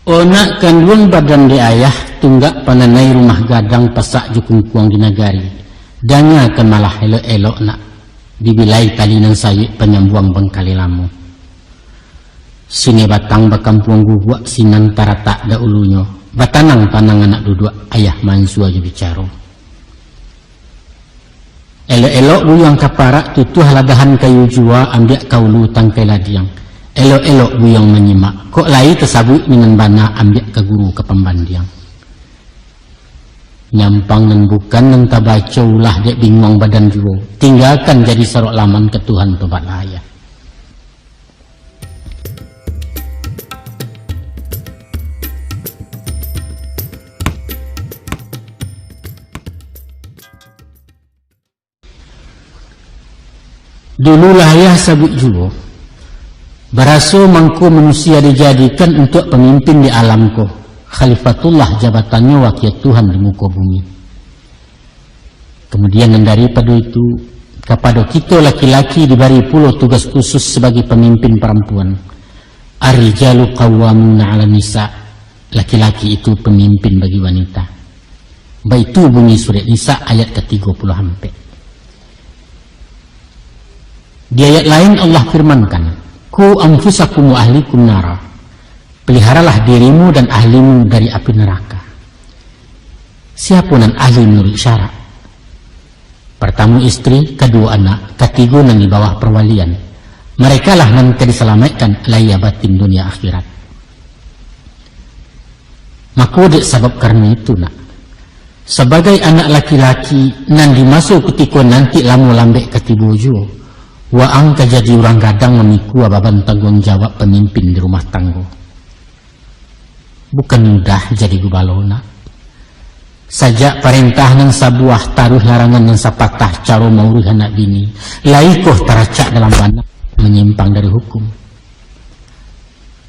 Onak kandung badan di ayah tunggak pananai rumah gadang pasak jukung kuang di nagari. Danya akan malah elok-elok nak dibilai kalinan sayik penyambuang bengkali lamu. Sini batang bakampuang guguk sinan taratak da ulunya. Batanang panang anak duduk ayah mansu aja bicara. Elok-elok buyang kaparak tutuh ladahan kayu jua ambiak kaulu tangkai ladiang. Elok-elok buyang menyimak. Kok lai tersabut dengan bana ambiak ke guru ke pembandiang. Nyampang dan bukan dan tabaca ulah dek bingung badan jua. Tinggalkan jadi serok laman ke Tuhan tobat ayah. Dululah ayah sabut jua. Beraso mangko manusia dijadikan untuk pemimpin di alamku. Khalifatullah jabatannya wakil Tuhan di muka bumi. Kemudian daripada itu, kepada kita laki-laki diberi pula tugas khusus sebagai pemimpin perempuan. Ar-rijalu qawwamuna 'ala nisa. Laki-laki itu pemimpin bagi wanita. Baitu bunyi surat Nisa ayat ke-30 hampir. Di ayat lain Allah firmankan, ku anfusakum wa ahlikum nara. Peliharalah dirimu dan ahlimu dari api neraka. Siapa nan ahli menurut syarat? Pertama istri, kedua anak, ketiga nan di bawah perwalian. Mereka lah nan diselamatkan laya batin dunia akhirat. Maka dek sebab karena itu nak. Sebagai anak laki-laki nan dimasuk ketika nanti lamu lambek ketibu jua. Wa angka jadi orang gadang memikul beban tanggung jawab pemimpin di rumah tangga. Bukan mudah jadi gubalona. Sajak perintah nan sabuah taruh larangan nan sapatah caro mauruh anak bini. Laikoh teracak dalam bana menyimpang dari hukum.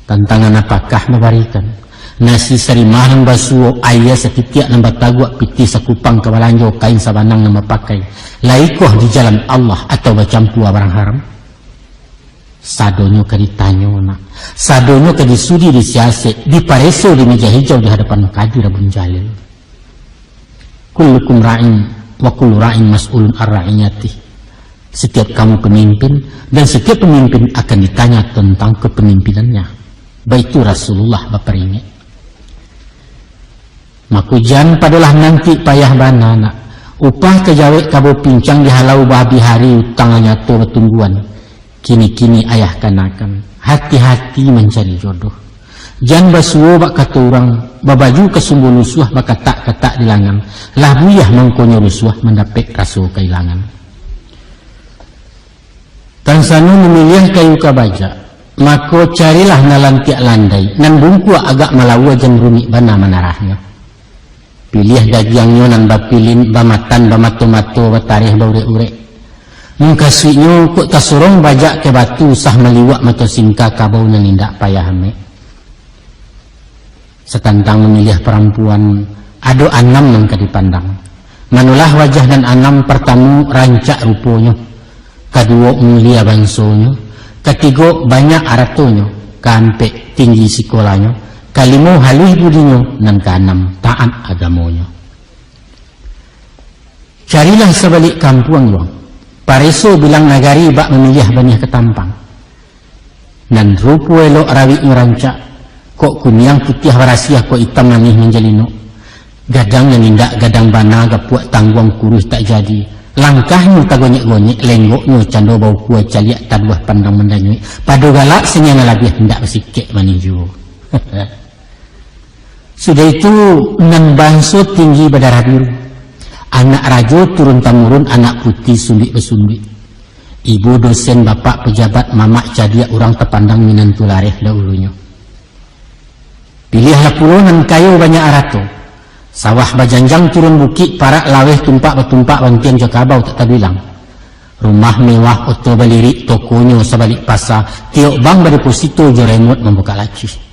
Tantangan apakah memberikan? Nasi serimah nang basuo ayah sekitiak nang batagua piti sakupang kawalanjo kain sabanang nang pakai. Laikoh di jalan Allah atau bacampua barang haram. Sadonyo ke ditanyo nak. Sadonyo ke disudi disiasik. Dipareso di meja hijau di hadapan kaji Rabun Jalil. Kullukum ra'in wa kullu ra'in mas'ulun ar-ra'iyati. Setiap kamu pemimpin dan setiap pemimpin akan ditanya tentang kepemimpinannya. Baitu Rasulullah baperinge. Makujan padalah nanti payah bana nak. Upah kejawek kabo pincang dihalau babi hari utangannya to betungguan. Kini-kini ayah kanakan. Hati-hati mencari jodoh. Jan basuo bak kata orang. Babaju kesumbu lusuah bak katak-katak dilangan. Lah buyah mangkonyo lusuah mendapat raso kehilangan. Tansanu memilih kayu kabaja. Maka carilah nalan tiak landai. Nan bungku agak malawa jan rumik bana manarahnya. Pilih dagingnya nan bapilin bamatan bamato-mato batarih baure-ure. Mungkaswinya kok tasurong bajak ke batu sah meliwak mato singka kabau nanindak payahame. Setantang memilih perempuan ado anam nang kadipandang. Manulah wajah dan anam pertama rancak ruponya. Kedua mulia bangsonya. Ketiga banyak aratonyo. Kampe tinggi sekolahnya. Kalimo halih budinya dan keenam taat agamonya. Carilah sebalik kampung luang. Pareso bilang nagari bak memilih banyak ketampang. Dan rupu elok rawi ngerancak. Kok kunyang putih warasiah kok hitam manih menjelino. Gadang yang indak gadang bana gapuak tangguang kurus tak jadi. Langkahnya tak gonyek-gonyek lenggoknya cando bau kuat caliak taduah pandang mendanyui. Padu galak senyana labih hendak bersikik maninju. Sudah itu nan bangso tinggi berdarah biru. Anak rajo turun-temurun anak putih sundik besundik. Ibu dosen bapak pejabat mamak cadia orang terpandang minan tulareh dahulunya. Pilihlah pulau nan kayu banyak arato. Sawah bajanjang turun bukit parak laweh tumpak betumpak bantian jokabau tak terbilang. Rumah mewah oto balirik tokonya sebalik pasar. Tiok bang berdeposito joremot membuka laci.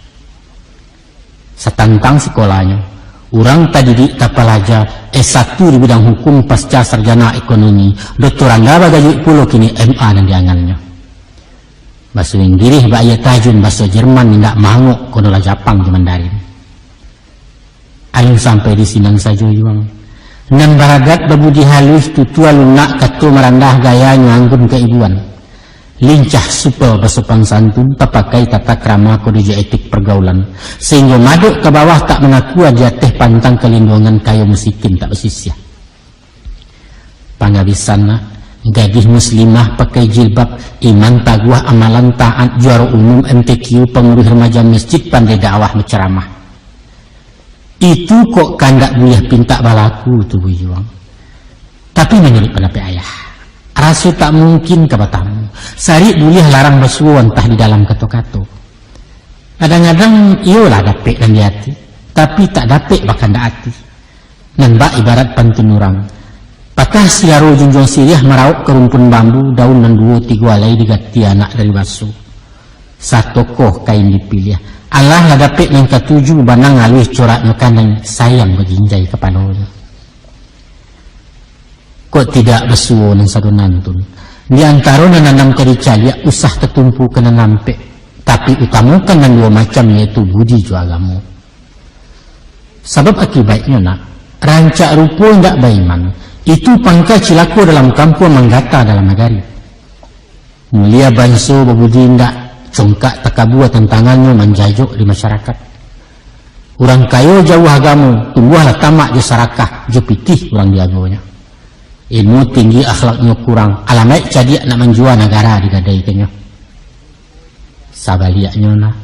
Setantang sekolahnya, orang tadi di tapalaja S1 di bidang hukum pasca sarjana ekonomi, doktoranda bagajuk pulau kini MA dan diangannya. Bahasa Inggris baya tajun, bahasa Jerman tidak manguk kono lah Jepang di Mandarin. Alun sampai di sinang saja juang. Nan baragat babudi halus tutua lunak katu merandah gaya nyanggun keibuan. Lincah supel bersopan santun, papakai tata krama kode etik pergaulan, sehingga maduk ke bawah tak mengaku dia teh pantang kelindungan kayu musikin tak bersisya. Pangabisan gadis muslimah pakai jilbab, iman taguah amalan taat, juara umum MTQ, pengurus remaja masjid pandai dakwah menceramah. Itu kok kandak buyah pinta balaku tu juang. Tapi menurut pendapat ayah, rasu tak mungkin kebatamu. Sari buyah larang basuh entah di dalam kato-kato. Kadang-kadang iyalah dapet dan di hati, tapi tak dapet bahkan dak hati. Nambah ibarat pantun orang. Patah siaru junjung siriah merauk ke rumpun bambu, daun dan 2-3 alai digati anak dari basuh. Satu koh kain dipilih. Allah lah dapet yang ketujuh banang alih corak makanan sayang berjinjai kepalanya. Kok tidak besuo nang sadu nantun. Di antara nanam kericaya usah tertumpu kena nampek, tapi utamakan yang 2 macam yaitu budi juagamu. Sebab akibatnya nak rancak rupo ndak baiman. Itu pangka cilaku dalam kampung manggata dalam negari. Mulia banso babudi ndak congkak takabua tantangannya menjajuk di masyarakat. Orang kayo jauh agamu, tumbuhlah tamak je sarakah, je pitih orang diagonya. Ilmu tinggi akhlaknya kurang, alamat jadi nak menjual negara digadaikannya. Sabaliaknya nak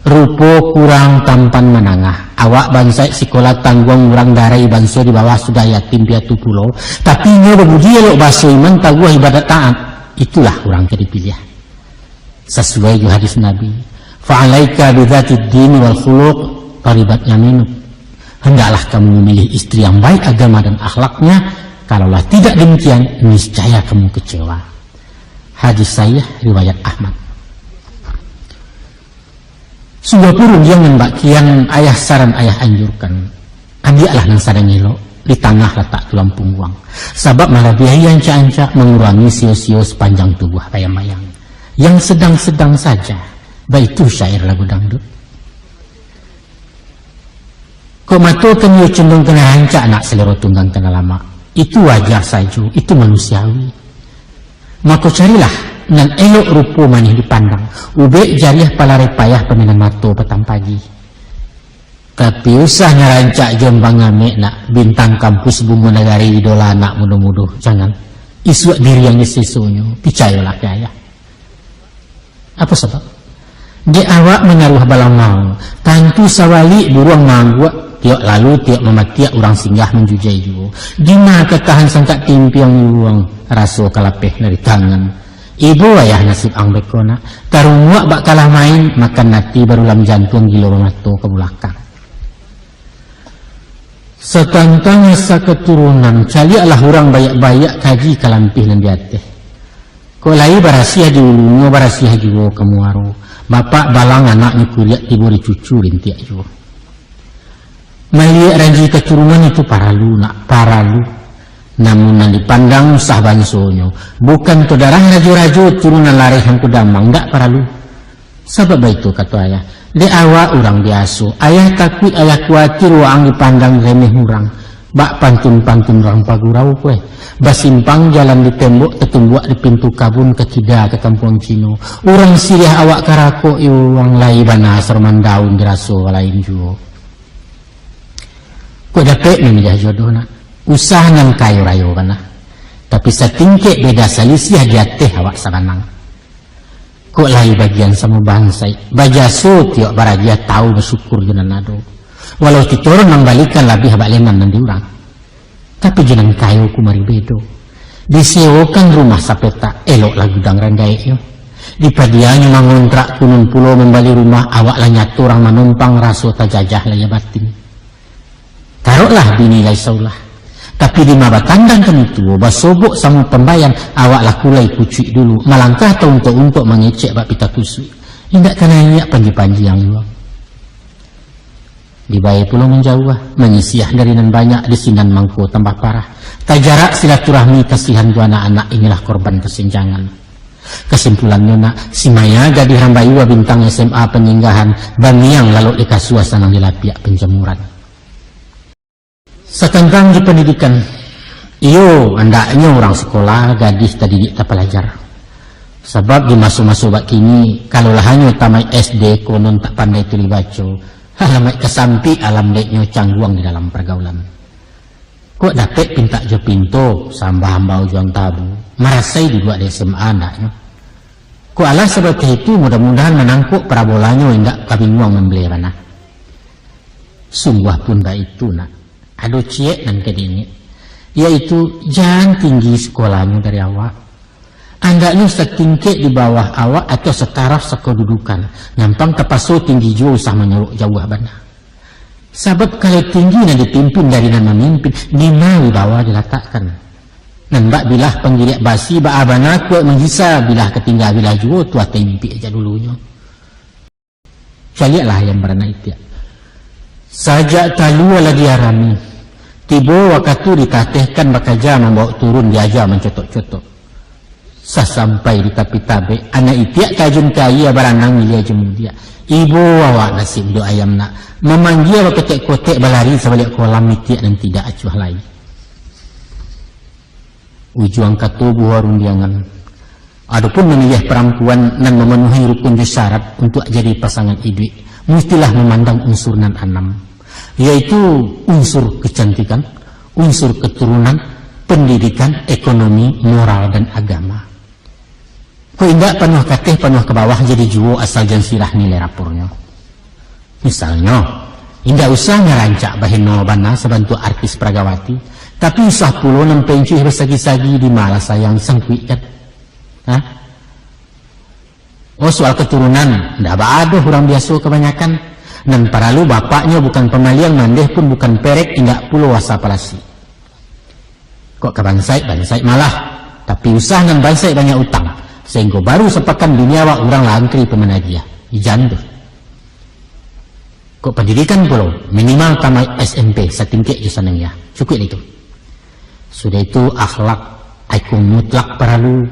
rupo kurang tampan menangah. Awak bansai sekolah tangguang orang darai banso di bawah sudah yatim piatu pulau, tapi nya berbudi elok baso iman taguah ibadat taat. Itulah orang jadi pilih. Sesuai dengan hadis Nabi, fa'alaika bidzatid din wal khuluq qaribat yaminuk. Hendaklah kamu memilih istri yang baik agama dan akhlaknya. Kalaulah tidak demikian, niscaya kamu kecewa. Hadis saya riwayat Ahmad. Sudah purun jangan bakian ayah saran ayah anjurkan. Ambillah nang sadang elok, di tengah letak tulang punggung. Sebab malah biaya anca-anca mengurangi sio-sio sepanjang tubuh bayang-bayang. Yang sedang-sedang saja, baik itu syair lagu dangdut. Kok matu kami cenderung kena hancak nak selera tunggang kena lama. Itu wajar saja, itu manusiawi. Maka carilah nan elok rupo manih dipandang. Ubek jariah palare payah peminan mato petang pagi. Tapi usah nyarancak jombang ame nak bintang kampus bunga negari idola anak muduh-muduh. Jangan. Isuak diri yang disesunya. Picayolah ke ayah. Apa sebab? Di awak menaruh balang mau. Tantu sawali buruang mangguak. Tiok lalu tiok mematiak orang singgah menjujai juga. Dina ketahan sangkat timpiang luang raso kalapeh dari tangan. Ibu ayah nasib ang bekona. Tarumuak bak kalah main makan nati baru lam jantung gilo mato ke belakang. Setantang asa keturunan caliaklah orang bayak-bayak kaji kalampih nan diateh. Kok lai barasiah di ulunya barasiah juga kemuaro. Bapak balang anaknya kuliah ibu dicucu rintiak juga. Melihat ranji keturunan itu paralu nak paralu. Namun yang dipandang usah bansonyo. Bukan tu darah raju-raju turunan lareh yang kudamang. Enggak paralu. Sebab itu kata ayah. Di awak orang biasa. Ayah takut ayah khawatir orang dipandang remeh orang. Bak pantun-pantun orang pagurau kue. Basimpang jalan di tembok tetumbuak di pintu kabun ke kida ke kampung Cino. Orang sirih awak karako iwang lai banas roman daun diraso lain juga. Kok dapat memilih jodoh nak. Usah nang kayu rayo kana. Tapi setingkek beda selisih jateh awak sabanang. Kok lai bagian sama bangsai. Bajaso tiok baragia tahu bersyukur jenan ado. Walau titurun nang balikan lebih abak leman nang diurang. Tapi jenan kayu kumari bedo. Disewakan rumah sapeta elok lagu dang randai yo. Di padianya mangontrak kunun pulau membali rumah awak lah nyatu orang menumpang raso tajajah laya batin. Taruhlah dinilai saulah. Tapi di mabatandang kan itu, basobok sama pembayan, awak lakulai kucik dulu. Malangkah atau untuk mengecek bak pita kusui. Tidak kena iyak panji-panji yang luang. Dibayar pulau menjauh, menyisiah dari nan banyak, di sinan mangko tambah parah. Tak jarak silaturahmi kasihan dua anak-anak inilah korban kesenjangan. Kesimpulannya nak, si Maya gadih Rambayua bintang SMA Penyinggahan Bamiang lalu ika suasana dilapiak penjemuran. Setentang di pendidikan, iyo andaknya orang sekolah gadis tadi tak pelajar. Sebab di masuk-masuk bak kini, kalau hanya tamat SD konon tak pandai tuli baca, halamat kesampi alam deknya cangguang di dalam pergaulan. Kok dapat pinta jo pinto, sambah hambau juang tabu, merasai dibuat di SMA andaknya. Kok alah seperti itu mudah-mudahan menangkuk parabolanya hendak kabinguang membeli mana. Sungguh pun bak itu nak, aduh ciek dan kedini, yaitu jangan tinggi sekolahnya dari awak. Andaknya setingkit di bawah awak atau setaraf sekedudukan. Nampang kepaso tinggi jauh usah menyeruk jauh bana. Sebab kalau tinggi dan dipimpin dari dan memimpin, di bawah diletakkan. Nambak bilah penggiliak basi, ba abana kuat menghisa, bilah ketinggal bilah jauh, tua tempi aja dulunya. Caliaklah yang beranak itu. Sajak talu ala diarami. Tiba waktu ditatihkan bakaja membawa turun diajar mencotok-cotok. Sampai di tapi tabe anak itiak kajun kaya baranang milia jemudia ibu awak nasib do ayam nak memanggil kotek-kotek balari sebalik kolam itiak dan tidak acuh lagi ujuang katubuh warung diangan. Adapun memilih perempuan dan memenuhi rukun syarat untuk jadi pasangan hidup mestilah memandang unsur nan enam, yaitu unsur kecantikan, unsur keturunan, pendidikan, ekonomi, moral dan agama. Kok indah penuh katih penuh ke bawah jadi juo asal jansirah nilai rapornya. Misalnya, indah usah ngerancak bahino bana sebantu artis Pragawati, tapi usah puluh nempencih bersagi-sagi di malas sayang sengkuit kan. Hah? Oh soal keturunan, ndak ada orang biasa kebanyakan. Dan para lu bapaknya bukan pemaliang mandeh pun bukan perek indak puluh wasa palasi. Kok ke bansai malah, tapi usah nan bansai banyak utang. Sehingga baru sepakan dunia wak orang langkri pemenagia ijandu. Kok pendidikan pula minimal tamat SMP setingkit jusanang ya cukup itu. Sudah itu akhlak aikun mutlak perlu.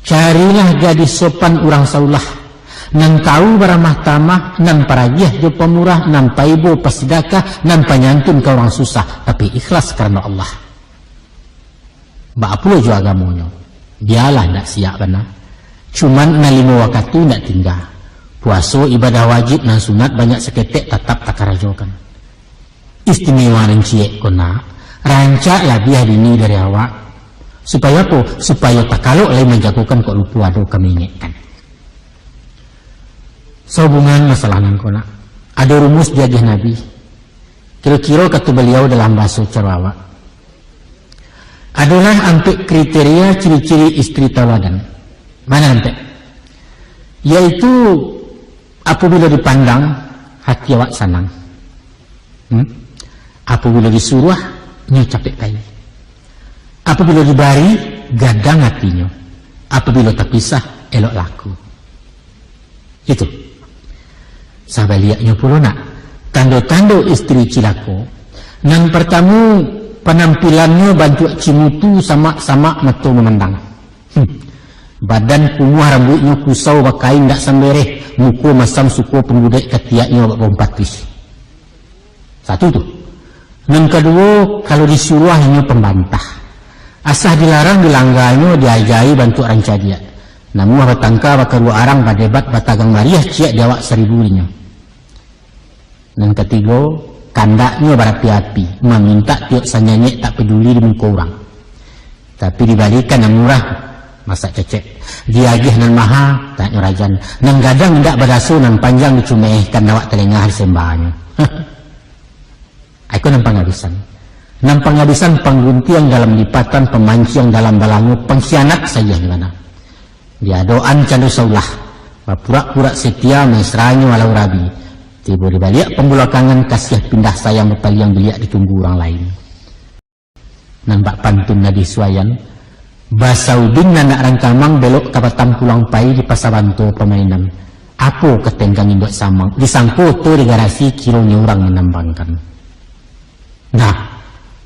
Carilah gadis sopan orang saulah nan tahu beramah tamah nan paragiah jo pemurah nan paibo pasidakah nan penyantun ke orang susah tapi ikhlas karena Allah. Ba pula jo agamonyo. Dialah ndak siap benar. Cuman nalimo waktu ndak tinggal. Puasa ibadah wajib dan sunat banyak seketek tetap tak karajokan. Istimewa dan ciek kona. Rancak lah dia dini dari awak. Supaya apa? Supaya tak kalau lain menjagokan kok lupa ada kami ingatkan. Sehubungan masalah nang kona. Ada rumus jajah Nabi. Kira-kira kata beliau dalam bahasa Cerwawak. Adalah untuk kriteria ciri-ciri istri tauladan. Mana nanti? Yaitu apabila dipandang hati awak senang. Apabila disuruh nyo capek kai. Apabila dibari gadang hatinya. Apabila terpisah elok laku. Itu. Sahabat liatnya pula nak. Tanda-tanda istri cilako. Yang pertama penampilannya bantu cimutu sama-sama mata memandang. Badan kumuh rambutnya kusau bakain tak sambereh, muka masam suku pengudek ketiaknya berompat pis. Satu tu. Yang kedua, kalau disuruh hanya pembantah. Asah dilarang dilanggarnya diajai bantu ranca dia. Namun bertangka bakarua arang badebat batagang mariah ciak jawab 1000 nya. Yang ketiga, kandaknya berapi-api, meminta tiap sanyanya tak peduli di muka orang. Tapi dibalikan yang murah, masa cecek. Diagih nan maha, tak nyurajan. Nang gadang tidak berasu, nang panjang dicumehkan awak telengah sembahnya. Aku nampang habisan. Nampang habisan pengguntiang dalam lipatan, pemancing dalam balangu, pengkhianat saja di mana. Dia doan candu saulah, pura-pura setia mesranya walau rabi. Tiba di balik pembulakangan kasih pindah sayang berpaliang beliak ditunggu orang lain. Nampak pantun nadi suayan. Basaudin nanak rangkamang belok kapatam pulang pai di pasabanto permainan. Apa ketenggangin buat samang. Disangko tu di garasi kironya orang menambangkan. Nah,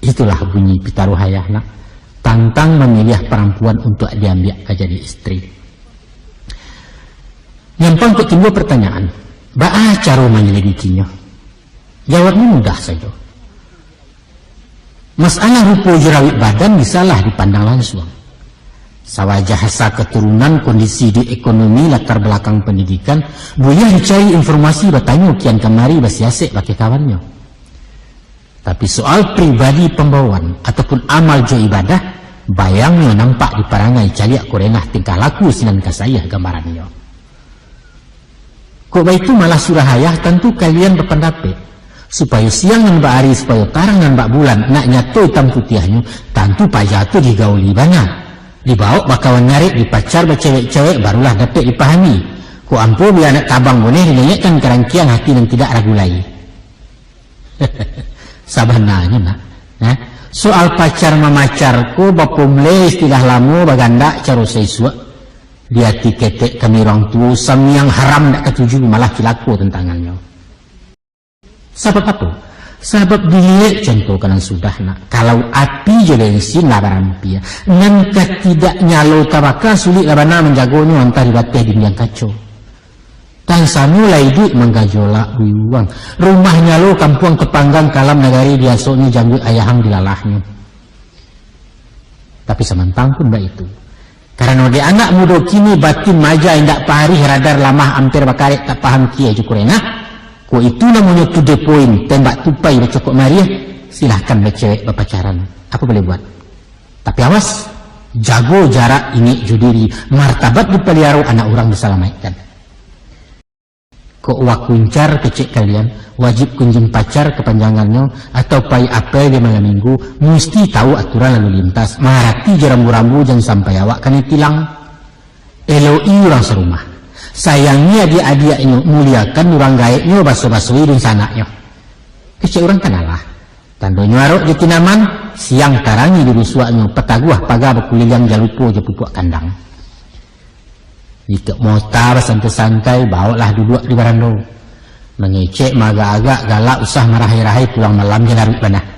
itulah bunyi pitaruh hayah nak. Tantang memilih perempuan untuk diambil jadi istri. Nyampang kok timbul pertanyaan, bagaimana cara menyelidikinya? Jawabnya mudah saja. Masalah rupa jerawat badan bisalah dipandang langsung. Sawajah hasa keturunan, kondisi di ekonomi, latar belakang pendidikan, boleh dicari informasi bertanya kian kemari basiasek pakai kawannya. Tapi soal pribadi pembawaan ataupun amal jo ibadah, bayangnya nampak di parangai caliak korenah tingkah laku sinan kasayah gambarannya. Kok itu malah surahayah tentu kalian berpendapat supaya siang dan mbak hari, supaya tarang dan mbak bulan nak nyato hitam putihnya, tentu pajatu digauli banyak. Dibawa bakawan nyarik, dipacar bercewek-cewek, barulah dapat dipahami. Ku ampuh biar anak tabang boleh dinyanyikan kerangkian hati dan tidak ragu lagi. Sabananya nak. Soal pacar memacar ku bapumle istilah lamu baganda caro seiswa. Dia tiketek kami orang tu sam yang haram nak ketuju malah cilaku tentangannya. Sebab apa? Sebab dilihat contoh kanan sudah nak. Kalau api jadi sin labaran pia. Nanti tidak nyalo tabaka sulit labana menjagonya antar dibateh di yang kacau. Tan samula hidup menggajolak buyuang. Rumah nyalo kampung tepanggang kalam negari biasanya janggut ayahang dilalahnya. Tapi semantang pun mbak itu. Karena dia anak muda kini batin maja indak pahari radar lamah hampir bakarik tak paham kia jukurena. Ko itu namanya to the point, tembak tupai bercokok Maria, silahkan bercewek berpacaran. Apa boleh buat? Tapi awas, jago jarak ini judiri, martabat dipelihara anak orang diselamatkan. Kok wak kuncar kecek kalian, wajib kunjung pacar kepanjangannya, atau pai apel di malam minggu, mesti tahu aturan lalu lintas, marati jerambu-rambu jangan sampai awak kan tilang. Eloi orang serumah. Sayangnya adik-adiknya muliakan orang gaeknya baso-basoi dan sanaknya. Kecil orang kanalah. Tandonya arok di tinaman, siang tarangi di rusuaknya, petaguah pagar berkuliang jalupo je pupuk kandang. Jika mota bersantai-santai, bawalah duduk di barando. Mengecek maga-agak galak usah marahai-rahai pulang malam jelarut panah.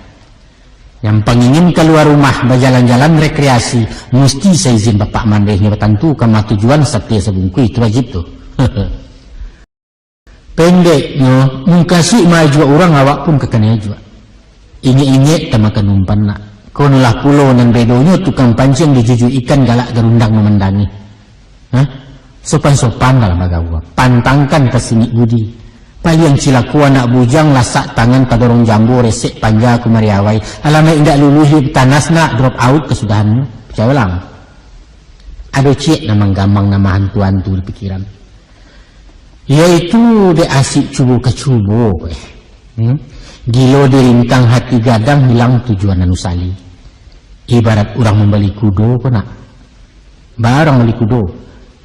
Yang pengingin keluar rumah berjalan-jalan rekreasi mesti seizin bapak mandehnya bertentu karena tujuan setia sebungku itu wajib tuh. Pendeknya mengkasih maju orang awak pun kekena juga. Inge-inge tamakan umpan nak. Konulah pulau nan bedonya tukang pancing dijuju ikan galak gerundang memendangi. Sopan-sopan dalam agawa. Pantangkan kesini budi. Paliang cilaku anak bujang lasak tangan kadorong jambu resek panja aku mariawai. Alamai indak luluhi tanas nak drop out kesudahanmu. Percaya lang. Ada cik namang gamang nama hantu-hantu di pikiran. Yaitu de asik cubu ke cubu. Gilo dirintang hati gadang hilang tujuan anusali. Ibarat orang membeli kudo kena. Barang beli kudo.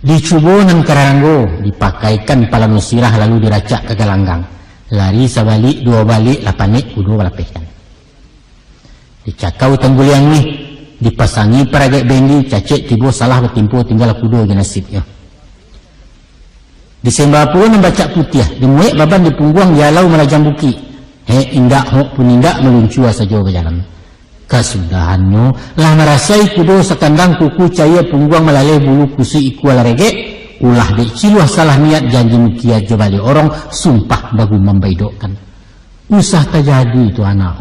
Dicubo nan karanggo, dipakaikan pala nusirah lalu diracak ke galanggang. Lari sabalik, dua balik, lapanik, kudo balapehkan. Dicakau tangguliang nih, dipasangi peragak bendi, cacek tibo salah bertimpu tinggal kudo nasibnya. Disembah pun membaca putih, dimuek baban dipungguang jalau melajang buki. Indak hok pun indak meluncua saja ke jalan. Kesudahannya lah merasai kudo sekandang kuku caya pungguang melalui bulu kusi iku ala rege ulah dek ciluah salah niat janji mukia jebali orang sumpah bagu membaidokkan usah terjadi itu anak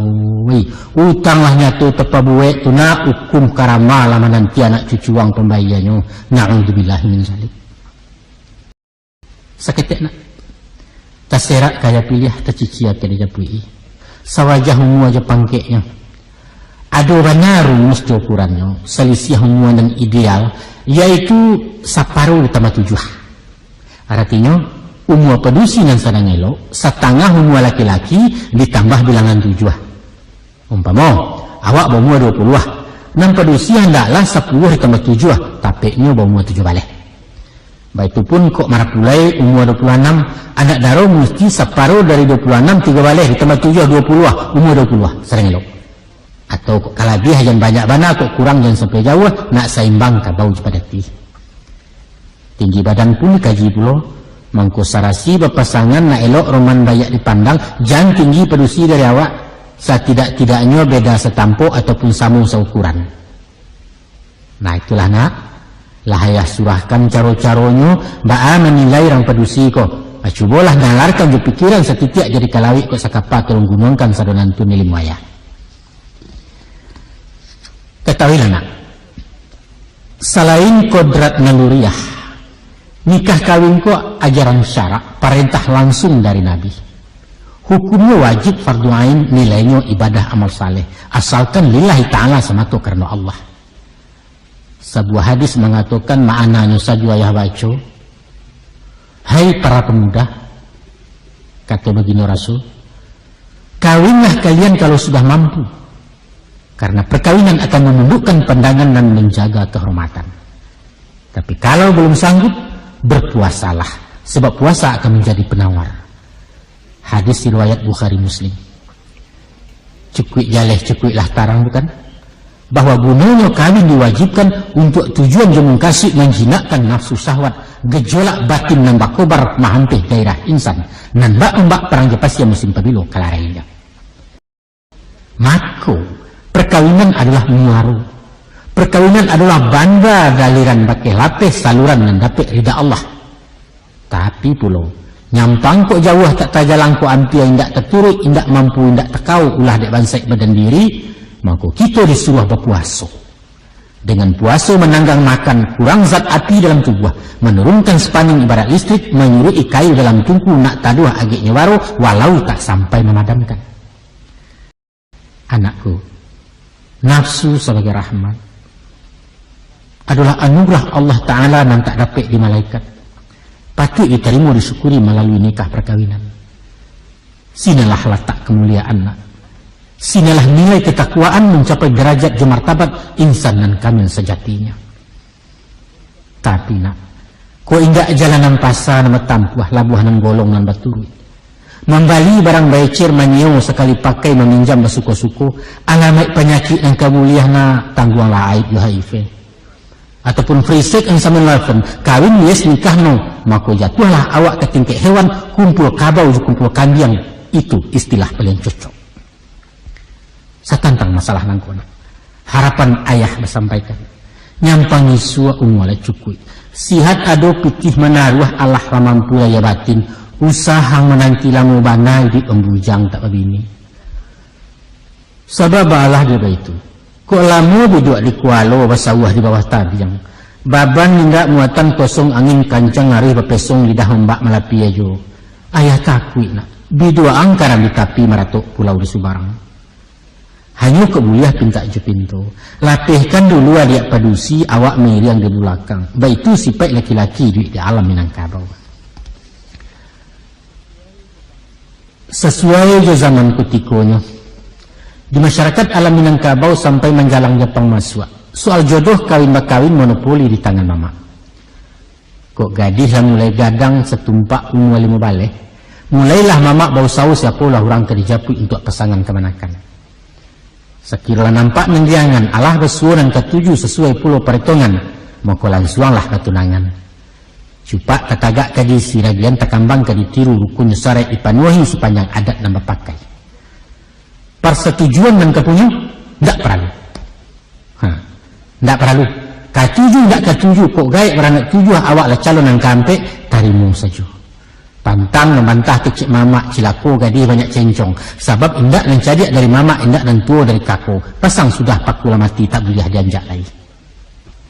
utanglah nyatu tepa buek tu nak hukum karama lama nanti anak cucuang pembayarannya na'udzubillahi min zalik saketek nak taserak kaya pilih terciciat ke dijapui sawajah umum aja pangkeknya. Ada banyak rumus di ukurannya, selisih hubungan dan ideal, yaitu separuh utama tujuh. Artinya, umur pedusi yang sedang elok, setengah umur laki-laki ditambah bilangan tujuh. Umpama, awak berumur 20, nan pedusi hendaklah 10 ditambah 7, tapi nya berumur 7 balik. Baik itu pun kok marah pulai umur 26, anak daro mesti separuh dari 26 3 balik ditambah 7 20, umur 20, sering elok. Atau kalau dia yang banyak bana kok kurang jangan sampai jauh nak seimbang kabau pada ti. Tinggi badan pun kaji pulo mangko sarasi berpasangan nak elok roman bayak dipandang jangan tinggi pedusi dari awak setidak-tidaknya beda setampo ataupun samu seukuran. Nah itulah nak Lahayah surahkan caro-caronyo ba'a menilai rang padusi ko. Cubalah nalarkan jo pikiran setitik jadi kalawik ko sakapa tolong gunungkan sadonan tu nilimaya. Ketahuilah nak, selain kodrat naluriah, nikah kawin ko ajaran syarak, perintah langsung dari Nabi. Hukumnya wajib fardu ain, nilainya ibadah amal saleh, asalkan lillahi ta'ala semata karena Allah. Sebuah hadis mengatakan maknanya saja ayah baca, hai para pemuda, kata begini Rasul, kawinlah kalian kalau sudah mampu, karena perkawinan akan menundukkan pandangan dan menjaga kehormatan. Tapi kalau belum sanggup, berpuasalah, sebab puasa akan menjadi penawar. Hadis riwayat Bukhari Muslim. Cukup jaleh, cukuplah tarang, bukan? Bahwa gunanya kawin diwajibkan untuk tujuan yang mengkasih menjinakkan nafsu syahwat, gejolak batin nambah kobar mahampih gairah insan, nan mbak perang jepas yang musim pemilu kalarainya. Maka perkawinan adalah muaru. Perkawinan adalah banda daliran bakai lapis saluran nan dapat ridha Allah. Tapi pulau nyampang kok jauh tak tajalang ko ampia indak terturut, indak mampu, indak tekau ulah dek bansai badan diri, maka kita disuruh berpuasa. Dengan puasa menanggang makan, kurang zat api dalam tubuh, menurunkan sepaning ibarat listrik, menyurui kayu dalam tungku nak taduh agaknya waro, walau tak sampai memadamkan. Anakku, nafsu sebagai rahmat adalah anugerah Allah Ta'ala yang tak dapat di malaikat. Patut diterima disyukuri melalui nikah perkawinan. Sinalah letak kemuliaan nak. Sinalah nilai ketakwaan mencapai derajat martabat insan dan kamil sejatinya. Tapi nak, ko inggak jalanan pasar nama tampuah labuh nan golong nan baturi. Membali barang becir manyeo sekali pakai meminjam basuko-suko, alamat penyakit yang kemuliaan na tangguanglah aib HIV. Ataupun frisek yang sama lawan kawin yes nikah no, maka jatuhlah awak ke tingkat hewan, kumpul kabau kumpul kambing. Itu istilah paling cocok. Saya tantang masalah nangkona. Harapan ayah bersampaikan. Nyampangi sua umwala cukui. Sihat ado pitih menaruh Allah ramampu ya batin. Usaha menanti lamu banai di pembujang tak begini. Sabab Allah dia itu. Kok lamu duduk di kualo bersawah di bawah tabiang. Baban hingga muatan kosong angin kancang hari berpesong lidah mbak malapi ajo. Ayah takui nak. Bidua angkara di tapi meratuk pulau di Subarang. Hanya kebuliah pinta je pintu. Latihkan dulu adik padusi awak meriang di belakang. Baik itu sifat laki-laki di alam Minangkabau. Sesuai je zaman kutikonya. Di masyarakat alam Minangkabau sampai menjalang Jepang masuk. Soal jodoh kawin-bakawin monopoli di tangan mama. Kok gadis lah mulai gadang setumpak umur 5 balik. Mulailah mama bau saus siapalah orang kerjapui untuk pasangan kemanakan. Sekiranya nampak nenggiangan Allah bersuaran ketujuh sesuai pulau perhitungan, maka langsunglah ketunangan. Cupak ketagak kadisi ragian takambang kaditiru rukun syarat dipanuhi sepanjang adat nama pakai. Persetujuan dan kepunya tidak perlu. Tidak perlu. Ketujuh tidak ketujuh kok gaib beranak tujuh awaklah calon yang kampe tarimu saja. Pantang membantah kecik mama cilako gadis banyak cencong. Sebab indak dan cadik dari mama, indak dan tua dari kako. Pasang sudah pakula mati tak boleh dianjak lagi.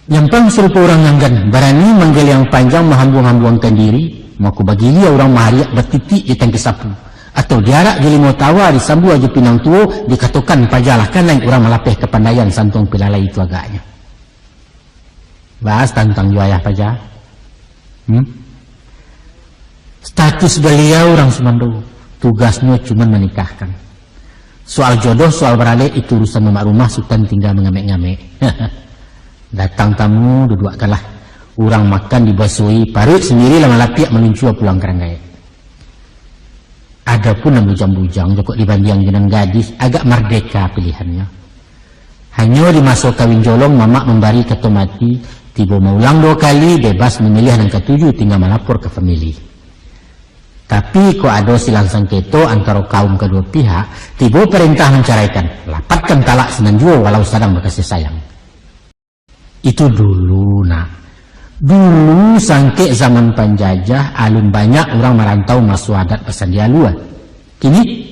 Nyampang serupa orang nganggan, berani manggil yang panjang menghambung-hambungkan diri, maka bagi dia orang mahariak bertitik di tangki sapu. Atau diarak di limau tawa disambu aja pinang tua, dikatakan pajalah kan lain orang melapih kepandaian santong pilalai itu agaknya. Bahas tentang juayah pajah. Status beliau orang Sumando, tugasnya cuma menikahkan. Soal jodoh, soal beralih itu urusan rumah rumah, sultan tinggal mengamek-ngamek. Datang tamu, dudukkanlah. Orang makan dibasui, parut sendiri lama lapiak meluncur pulang keranggai. Adapun yang bujang-bujang, jokok dibanding dengan gadis, agak merdeka pilihannya. Hanya di masa kawin jolong, mama memberi ketua mati, tiba maulang 2 kali, bebas memilih dan ketujuh, tinggal melapor ke famili. Tapi kok ada silang sengketo antara kaum kedua pihak, tiba perintah menceraikan, lapatkan talak senanjua walau sedang berkasih sayang. Itu dulu nak. Dulu sangke zaman penjajah alun banyak orang merantau masuk adat pesandia luar. Kini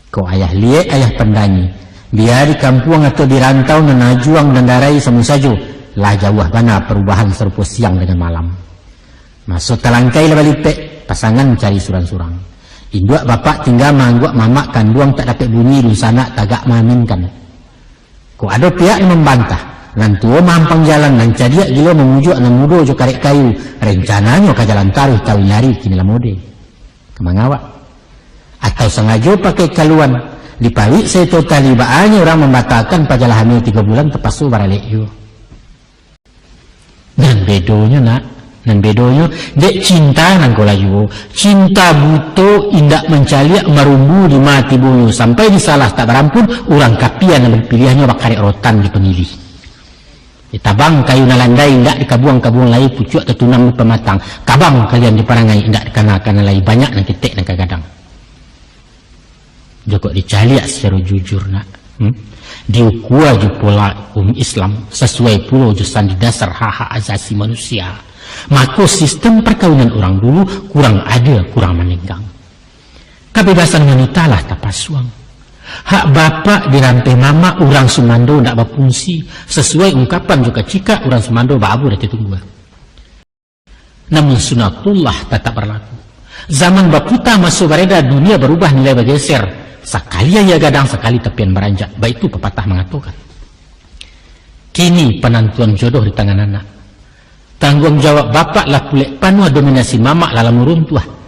kau ayah liek ayah pendani biar di kampung atau di rantau menajuang dan darai sama saja lah jauh bana perubahan serupa siang dengan malam. Masuk talangkai lah balik pasangan cari surang-surang. Induk bapak tinggal mangguk mamak kanduang tak dapat bunyi lusana tagak maminkan. Kau ada pihak yang membantah. Nantua mampang jalan dan cadiak gila memujuk dan mudo jo karek kayu. Rencananya ke jalan taruh tahu nyari kini lah mode. Kemangawak. Atau sengaja pakai kaluan. Di pawik saya total baannya orang membatalkan pajalah hamil 3 bulan terpasu baralek yo. Dan bedonya nak. Dan bedonya dek cinta nang kola yo. Cinta buto indak mencaliak merumbu di mati bulu. Sampai disalah tak berampun orang kapian yang berpilihannya bakarek rotan di pemilih. Tabang kayu nalandai indak dikabuang-kabuang lai pucuk tertunam di pematang. Kabang kalian diparangai indak dikana-kana lai banyak nak ketek nak kadang. Joko dicaliak secara jujur nak. Diukua je pola Islam sesuai pulau jusan di dasar hak-hak asasi manusia. Maka sistem perkawinan orang dulu kurang adil, kurang menenggang. Kebebasan wanita lah tapasuang. Hak bapak dirantai mama orang Sumando tidak berfungsi sesuai ungkapan juga cika orang Sumando babu dah tunggu. Namun sunatullah tetap berlaku. Zaman baputa masuk bereda dunia berubah nilai bergeser. Sekali ya gadang sekali tepian beranjak. Baik itu pepatah mengatakan. Kini penentuan jodoh di tangan anak. Tanggung jawab bapak lah kulit panuh dominasi mama dalam runtuh.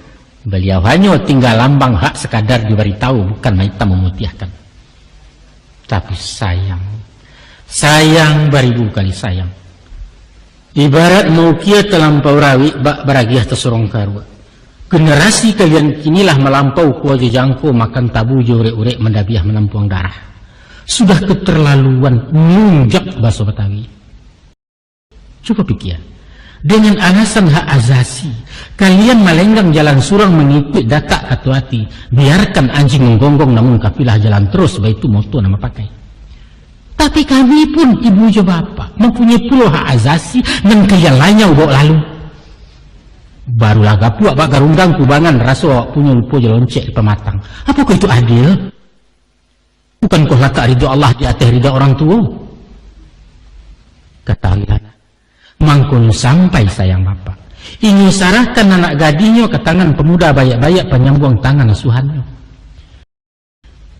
Beliau hanya tinggal lambang hak sekadar diberitahu bukan maita memutiahkan. Tapi sayang beribu kali sayang. Ibarat maukia terlampau rawi bak beragiah tersorong karwa. Generasi kalian kinilah melampau kuaja jangko makan tabu jurek-urek mendabiah menampung darah. Sudah keterlaluan nunjak bahasa Betawi. Coba pikir. Dengan alasan hak azasi, kalian melenggang jalan surang mengikut datak katuati. Biarkan anjing menggonggong namun kafilah jalan terus, baik itu moto nama pakai. Tapi kami pun ibu je bapak mempunyai puluh hak azasi dan kalian lainnya bawa lalu. Barulah gapu abak garundang kubangan rasa punya lupa je loncek di pematang. Apakah itu adil? Bukankah letak ridha Allah di atas ridha orang tua? Ketahuilah. Mangkun sampai sayang bapak ingin sarahkan anak gadinya ke tangan pemuda bayak-bayak penyambung tangan asuhannya.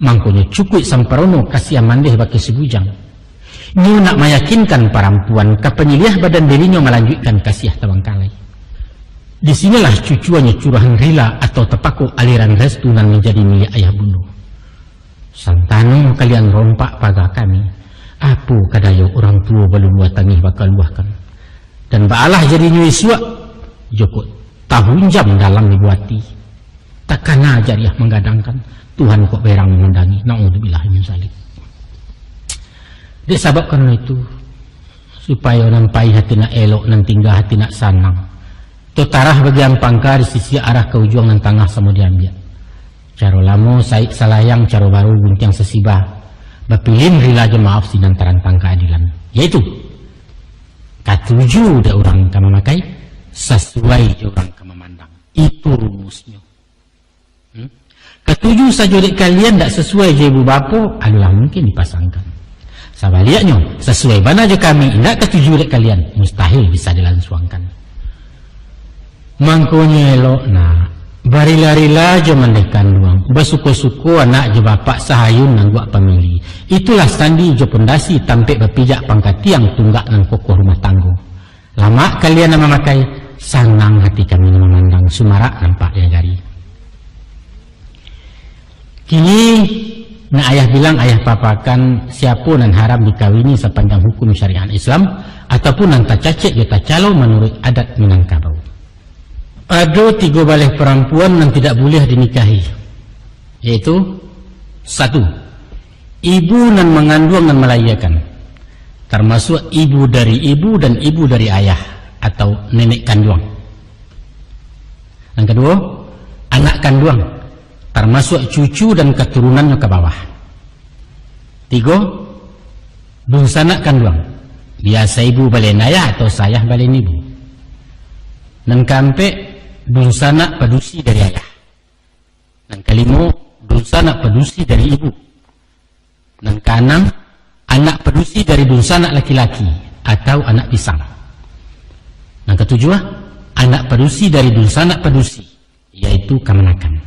Mangkunya cukup samperono kasih amandeh bagi sebujang. Nyu nak meyakinkan perempuan ke penyiliah badan dirinya melanjutkan kasih tabangkalai. Disinilah cucuannya curahan rila atau tepaku aliran restunan menjadi milik ayah bunuh. Santano kalian rompak pada kami. Apa kadayo orang tua belum buat tangih bakal luahkan. Dan baalah jadinya iswa Joko tahun jam dalam dibuati takana jariah menggadangkan Tuhan kok berang mengundangi na'udzubillah min zalik. Disebab karena itu supaya nampai hati nak elok nan tinggal hati nak sanang totarah bagian pangkar di sisi arah ke ujung nan tengah sama diambil caro lamo saik salayang caro baru guntiang sesibah bapilin rila je maaf sinantaran tangka adilan yaitu katuju dah orang kama makai sesuai orang kama mandang itu rumusnya. Ketujuh saja dek kalian tak sesuai je ibu bapa adalah mungkin dipasangkan. Sebaliknya sesuai mana je kami tidak ketujuh dek kalian mustahil bisa dilangsungkan. Mangkonya elok nak bari-lari-la je mendekan luang bersuku-suku anak je bapak sahayun nang buat pemilih. Itulah standi je pondasi tampik berpijak pangkat tiang tunggak nang kokoh rumah tangga. Lama kalian nama makai sanang hati kami memandang sumarak nampak dia gari. Kini nak ayah bilang ayah papakan siapa nan haram dikawini sepanjang hukum syariat Islam ataupun nan tak cacik dia tak calo menurut adat Minangkabau. Ada 3 balih perempuan yang tidak boleh dinikahi, yaitu 1. Ibu nan mengandung dan melahirkan, termasuk ibu dari ibu dan ibu dari ayah atau nenek kandung. Yang kedua, anak kandung, termasuk cucu dan keturunannya ke bawah. 3, bungsanak kandung, biasa ibu balen ayah atau saya balen ibu. Dan kampe dunsana padusi dari ayah. Dan kalimo dunsana padusi dari ibu. Dan kanang anak padusi dari dunsana laki-laki atau anak pisang. Dan ketujuh, anak padusi dari dunsana padusi, yaitu kamanakan.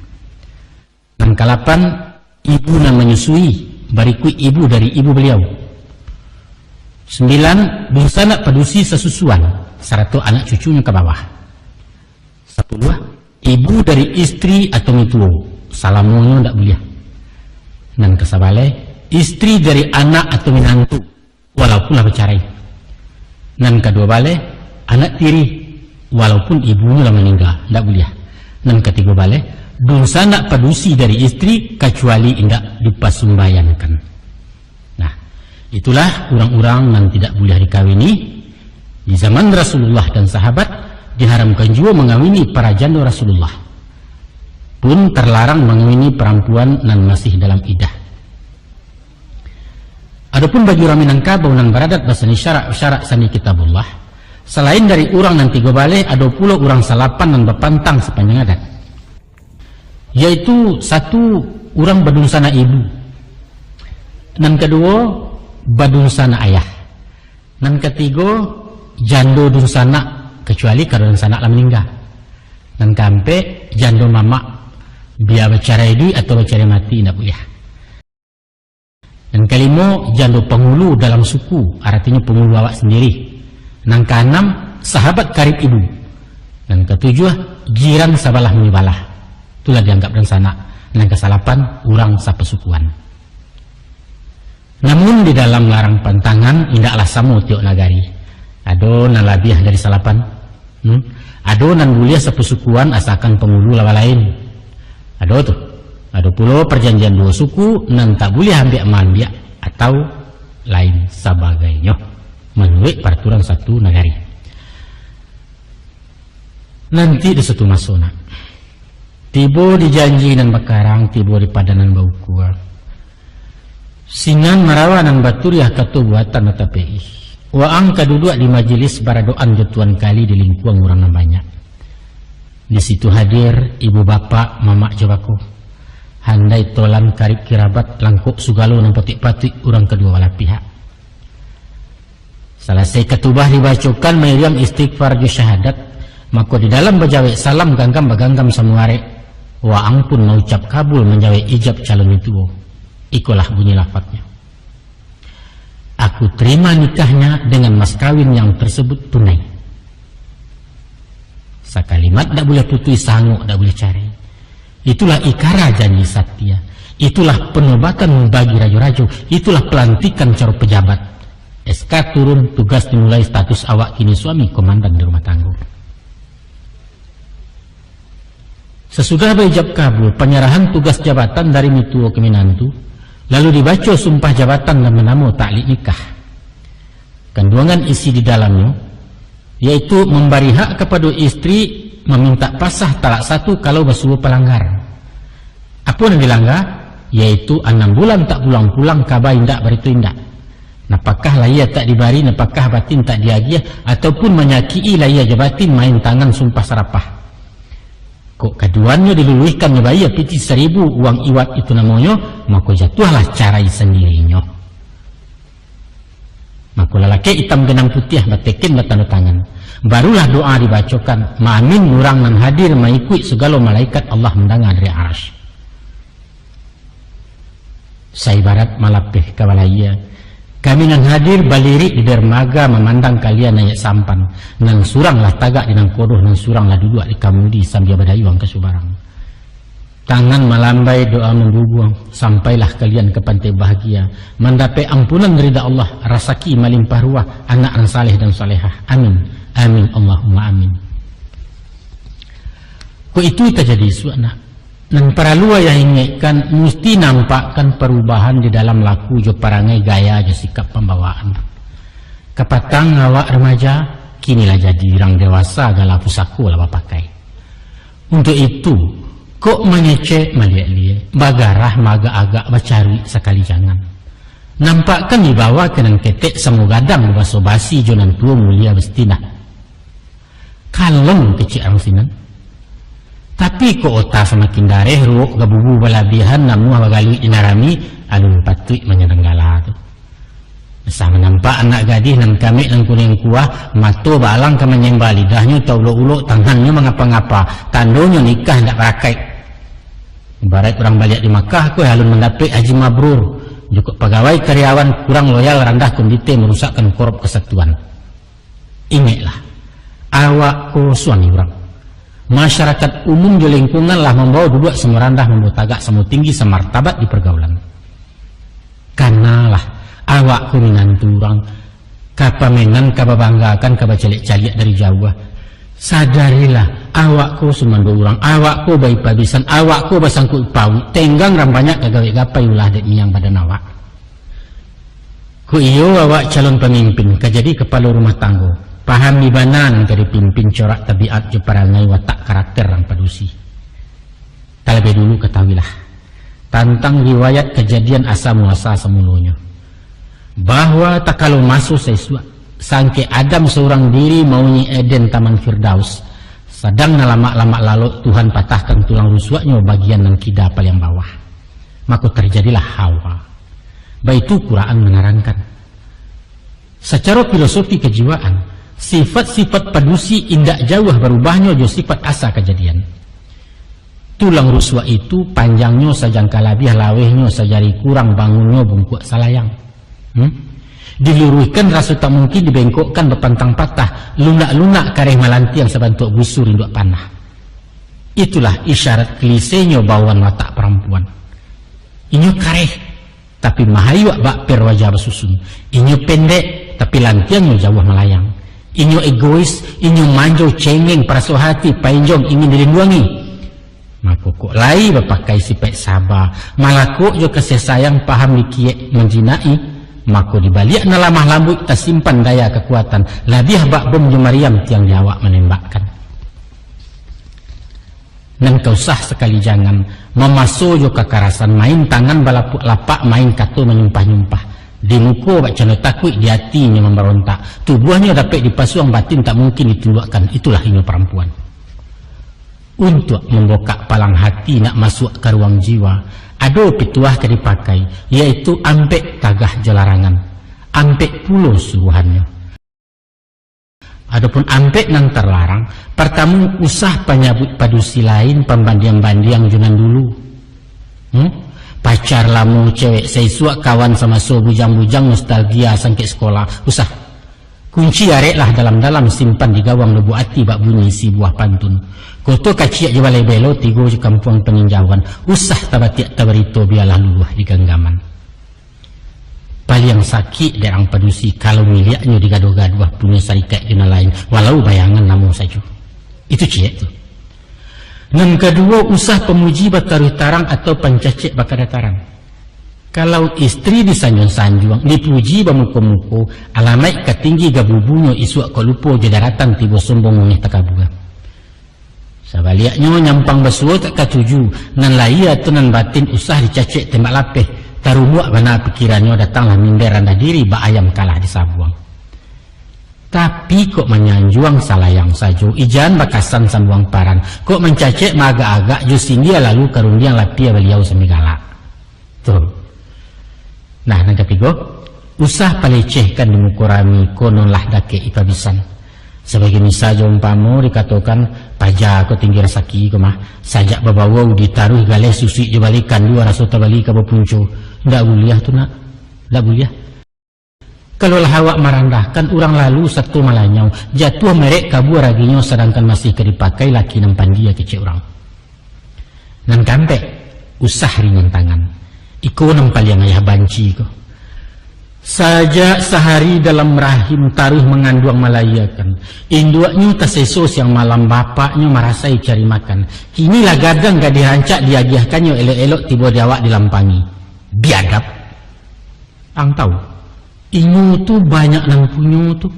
Dan kalapan, ibu yang menyusui, bariku ibu dari ibu beliau. 9, dunsana padusi sesusuan, serta anak cucunya ke bawah. 10, ibu dari istri atau mituo, salamonya tidak boleh. Dan kesabale, istri dari anak atau minantu, walaupun lah bercerai. Dan kedua bale, anak tiri, walaupun ibunya lah meninggal, tidak boleh. Dan ketiga bale, dunsana padusi dari istri kecuali tidak dipasumbayankan. Nah, itulah orang-orang yang tidak boleh dikawini. Di zaman Rasulullah dan sahabat diharamkan juga mengawini para janda Rasulullah. Pun terlarang mengawini perempuan yang masih dalam iddah. Adapun bagi orang Minangkabau yang beradat bahasa syarak sani kitabullah, selain dari orang yang tiga balik, ada pula orang salapan dan berpantang sepanjang adat. Yaitu satu, orang badunsana ibu. Dan kedua, badunsana ayah. Dan ketiga, jando dunsana, kecuali kalau dunsana lah meninggal. Dan kampe, jando mama, biar bercerai di atau bercerai mati, tidak boleh. Dan kelima, jando penghulu dalam suku, artinya penghulu awak sendiri. Dan keenam, sahabat karib ibu. Dan ketujuh, jiran sabalah menyibalah. Itulah dianggap dunsana. Dan kesalapan, orang sapesukuan. Namun di dalam larang pantangan, indaklah samo tiok nagari. Ado nan labiah dari salapan. Ado nan mulia sapesukuan asalkan penghulu lawa lain. Ado tuh. Ada pula perjanjian dua suku nan tak boleh ambil mandiak atau lain sebagainya menurut peraturan satu negari. Nanti di satu masona tiba di janji nan bakarang, tiba di padanan bau kuar sinan marawanan baturiah katu buatan natapi waang kaduduk di majelis baradoan jatuan kali di lingkuang orang yang banyak. Di situ hadir ibu bapak mamak jawako, handai tolan karib kirabat langkuk sugalo nan patik-patik orang kedua wala pihak. Selesai ketubah dibacakan meriam istighfar di syahadat, maka di dalam bajawai salam ganggam baganggam samuare, waang pun mengucap kabul menjawai ijab calon itu. Ikulah bunyi lafadznya. Aku terima nikahnya dengan mas kawin yang tersebut tunai. Sakalimat tak boleh putus sanggup, tak boleh cari. Itulah ikara janji satya. Itulah penobatan bagi rajo-rajo. Itulah pelantikan cara pejabat. SK turun, tugas dimulai, status awak kini suami komandan di rumah tangga. Sesudah berijab kabul, penyerahan tugas jabatan dari mituo ke minantu, lalu dibaca sumpah jabatan dan menamo ta'liq nikah. Kandungan isi di dalamnya, yaitu memberi hak kepada istri meminta pasah talak satu kalau bersuruh pelanggar. Apa yang dilanggar? Yaitu 6 bulan tak pulang-pulang kabar indak beritu indak. Napakah layar tak dibari, napakah batin tak diagiah, ataupun menyakii layar jabatin main tangan sumpah serapah. Kok keduanya diluluhkan nyebayar piti 1000 uang iwat itu namanya, maka jatuhlah carai sendirinya. Maka lelaki hitam genang putih batekin batanda tangan. Barulah doa dibacakan, ma'amin nurang nan hadir mengikut segala malaikat Allah mendengar dari arasy. Saibarat malapih kabalaya, kami nan hadir balirik di dermaga memandang kalian naik sampan, nang suranglah tagak di nang kodoh, nang suranglah duduk di kamudi sambil badayuang ke subarang. Tangan melambai doa membubuang, sampailah kalian ke pantai bahagia, mendapat ampunan ridha Allah, rasaki melimpah ruah, anak yang saleh dan salehah. Amin. Amin. Allahumma amin. Kok itu terjadi suana. Dan para luar yang ingatkan mesti nampakkan perubahan di dalam laku jo parangai gaya jo sikap pembawaan. Kepatang awak remaja, kinilah jadi orang dewasa gala pusaku lah pakai. Untuk itu, kok mengecek melihat-lihat, bagarah maga agak bacari sekali jangan. Nampakkan dibawa kenan ketek samugadang baso basi jonan tua mulia bestina. Kaleng kecik ang sinan. Tapi ko ota semakin dareh ruok gabubu balabihan namu abagaluit dinarami alun patuit menyenenggala tu. Sama nampak anak gadis nan kami nan kuning kuah mato balang kamanyembah lidahnya tau ulo-ulo tangannya mengapa-ngapa tandonya nikah ndak rakai. Ibarat orang balik di Makkah ko halun mendapat haji mabrur. Juga pegawai karyawan kurang loyal rendah kondite merusakkan korup kesatuan. Ingatlah, awak ko suami orang. Masyarakat umum di lingkungan lah membawa duduk semerandah membawa tagak semu tinggi semartabat di pergaulan. Kanalah awak ko minantu orang, kapamenan kababanggakan kabacelik-calik dari jauh. Sadarilah awak ko sumando orang, awak ko bayi pabisan, awak ko basangkut pau, tenggang ram banyak kagawe-gapai ulah dek miang badan awak. Ku iyo awak calon pemimpin, kajadi kepala rumah tangga, paham di banan dari pimpin corak tabiat je parangai watak karakter rang padusi. Terlebih dulu ketahuilah, tentang riwayat kejadian asa muasa semulunya, bahwa tak kalau masuk sesuatu sangke Adam seorang diri maunyi Eden Taman Firdaus sedang lama-lama lalu Tuhan patahkan tulang rusuknya bagian nan kida paling bawah, maka terjadilah Hawa. Baitu Quran menerangkan secara filosofi kejiwaan sifat-sifat padusi indak jauh berubahnya jo sifat asa kejadian. Tulang rusuk itu panjangnya sajangka labih lawehnya sajari kurang bangunnya bungkuk salayang. Diluruhkan rasa tak mungkin dibengkokkan berpantang patah lunak-lunak kareh malanti yang sebantuk busur induk panah. Itulah isyarat klisenya bawaan watak perempuan. Inyo kareh tapi mahayuak bakper wajah bersusun. Inyo pendek tapi lantiangnya jauh melayang. Inyo egois, inyo manjo cengeng perasa hati painjong ingin dilindungi. Maka kok lai berpakai sifat sabar, malah kok jo kasih sayang paham dikiek menjinai. Maka dibalik nalamah lambut tersimpan daya kekuatan labih bak bom Mariam tiang jawab menembakkan. Dan kau sah sekali jangan memasuk jo kekerasan main tangan balapuk lapak main kato menyumpah-nyumpah di muka bak cano takut di hatinya memberontak tubuhnya dapat dipasuang batin tak mungkin ditundukkan. Itulah ini perempuan untuk membokak palang hati nak masuk ke ruang jiwa. Ada pituah ke dipakai, yaitu ampek tagah jelarangan, ampek pulau suruhannya. Adapun ampek nan terlarang, pertama usah penyabut padusi lain pembandiang-bandiang jangan dulu. Pacar lamu cewek seisuak kawan sama so bujang-bujang nostalgia sangke sekolah, usah. Kunci areklah dalam-dalam simpan di gawang lebu ati bak bunyi si buah pantun. Koto kaciak je balai belo tigo je kampung peninjauan. Usah tabatiak tabarito biarlah luluh di genggaman. Paling sakit derang padusi kalau miliknya digado-gaduh punya sarikat dina lain. Walau bayangan namun saja. Itu ciek tu. Dan kedua usah pemuji bataruh tarang atau pencacik bakada tarang. Kalau istri disanjung-sanjung, dipuji bamuko-muko, alamai ketinggi gabubunyo isuak kolupo jedaratan tibo sombong ngeh takabuga. Sebaliknya nyampang besuo tak katuju, nan lai atau nan batin usah dicacik tembak lapeh, tarumuak bana pikirannya datanglah minder rendah diri ba ayam kalah disabuang. Tapi kok menyanjuang salayang sajo, ijan bakasan sambuang paran, kok mencacik maga-agak jusin dia lalu karundiang lapia beliau semigala. Tuh. Nah, nang ketiga, usah palecehkan di mukurami kononlah dake ipabisan. Sebagai misal umpama dikatakan pajak ko tinggi rasaki ko mah sajak babawau ditaruh galeh susi dibalikan dua rasa tabali ka bapunco ndak buliah tu nak ndak buliah. Kalau lah awak merendahkan orang lalu satu malanyau jatuh merek kabur raginya sedangkan masih dipakai laki nampan dia kecil orang. Nan kampek usah ringan tangan. Iko nampal yang ayah banci ko. Saja sehari dalam rahim taruh mengandung melayakan. Induaknya tersesos yang malam bapaknya merasai cari makan. Kinilah gadang gak dirancak diagiahkannya elok-elok tiba diawak dilampangi. Biadab. Ang tahu. Inyo tu banyak nang punya tu.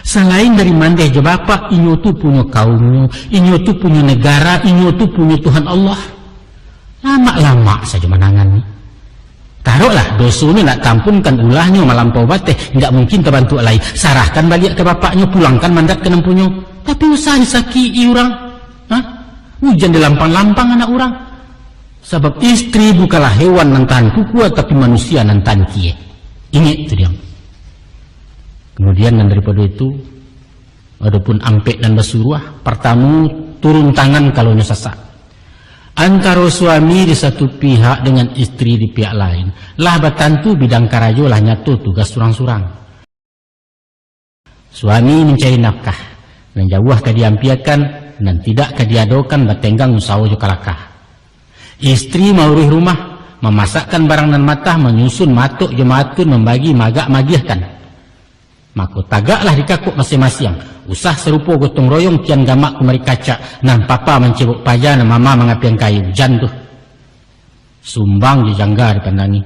Selain dari mandeh je bapak, inyo tu punya kaumnya, inyo tu punya negara, inyo tu punya Tuhan Allah. Lama-lama saja menangan ni. Taruhlah dosunya nak tampunkan ulahnya malampau bateh, nggak mungkin terbantu alai. Sarahkan balik ke bapaknya, pulangkan mandat ke nempunya. Tapi usah disaki orang, hujan di lampang-lampang anak orang. Sebab istri bukanlah hewan nan tahan kukuat, tapi manusia nan tahan kie. Ingat itu dia. Kemudian daripada itu, adapun ampek dan basuruah, pertama turun tangan kalau nyesasak. Antara suami di satu pihak dengan istri di pihak lain, lah batantu bidang karajo lah nyatu tugas surang-surang. Suami mencari nafkah, dan jauh kadiampiakan, dan tidak kadiadokan batenggang usaha jokalakah. Istri maurih rumah, memasakkan barang dan matah, menyusun matuk jemaatun, membagi magak magiahkan. Maka tagaklah dikakuk masing-masing. Usah serupa gotong royong kian gamak kumari kaca, nan papa mencebuk paja, nan mama mengapian kayu. Jan tuh. Sumbang dijangga dipandangi.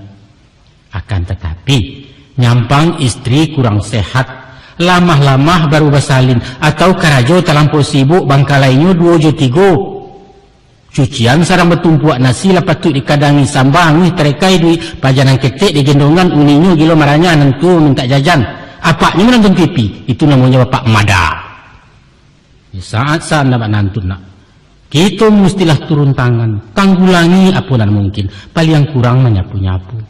Akan tetapi, nyampang istri kurang sehat, lamah-lamah baru basalin, atau karajo terlampau sibuk, bangkalainya 2 jo 3. Cucian sarang bertumpuak nasi lapatut dikadangi sambangi terekai duit pajanan ketek digendongan uninyo gilo marahnya nentu minta jajan. Apaknya menonton TV, itu namanya bapak mada. Di saat-saat dapat nantun nak, kita mestilah turun tangan, tanggulangi apunan mungkin, paling yang kurang menyapu-nyapu.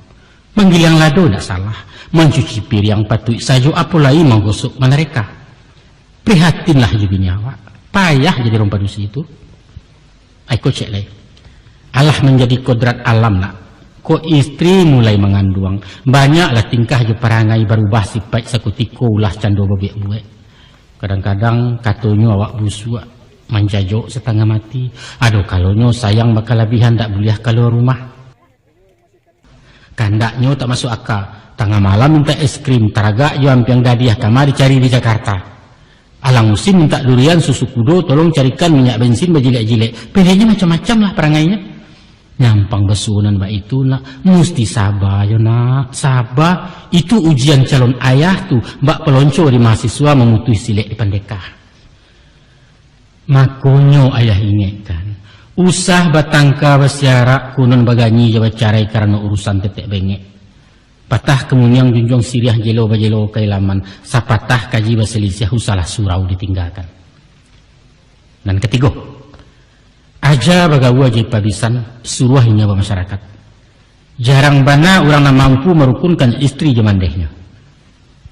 Manggil yang lado tidak salah, mencuci piring patut saja apalagi menggosok mereka. Prihatinlah juga nyawa, payah jadi rompadusi itu. Aku cek lagi. Allah menjadi kodrat alam nak. Kok istri mulai mengandung, banyaklah tingkah je perangai berubah sifat sekutiko ulah cando bebek buat. Kadang-kadang katanya awak busuk, menjajok setengah mati. Aduh kalonyo sayang bakal lebihan tak boleh kalau rumah. Kandaknya tak masuk akal. Tengah malam minta es krim, taraga jo ampiang dadiah kamar dicari di Jakarta. Alang musim minta durian susu kudo, tolong carikan minyak bensin berjilek-jilek. Pedenya macam-macam lah perangainya. Nyampang besunan mbak itu nak, mesti sabar ya nak, sabar. Itu ujian calon ayah tuh, mbak pelonco di mahasiswa memutus silek di pendekah. Makonyo ayah ingatkan, usah batangka basiarak kunun baganyi jawa carai karena urusan tetek bengek. Patah kemunyang junjung siriah jelo bajelo kailaman, sapatah kaji baselisih usalah surau ditinggalkan. Dan ketiga, aja bagawa jadi pabisan suruh nyawa masyarakat. Jarang bana orang yang mampu merukunkan istri jamandehnya.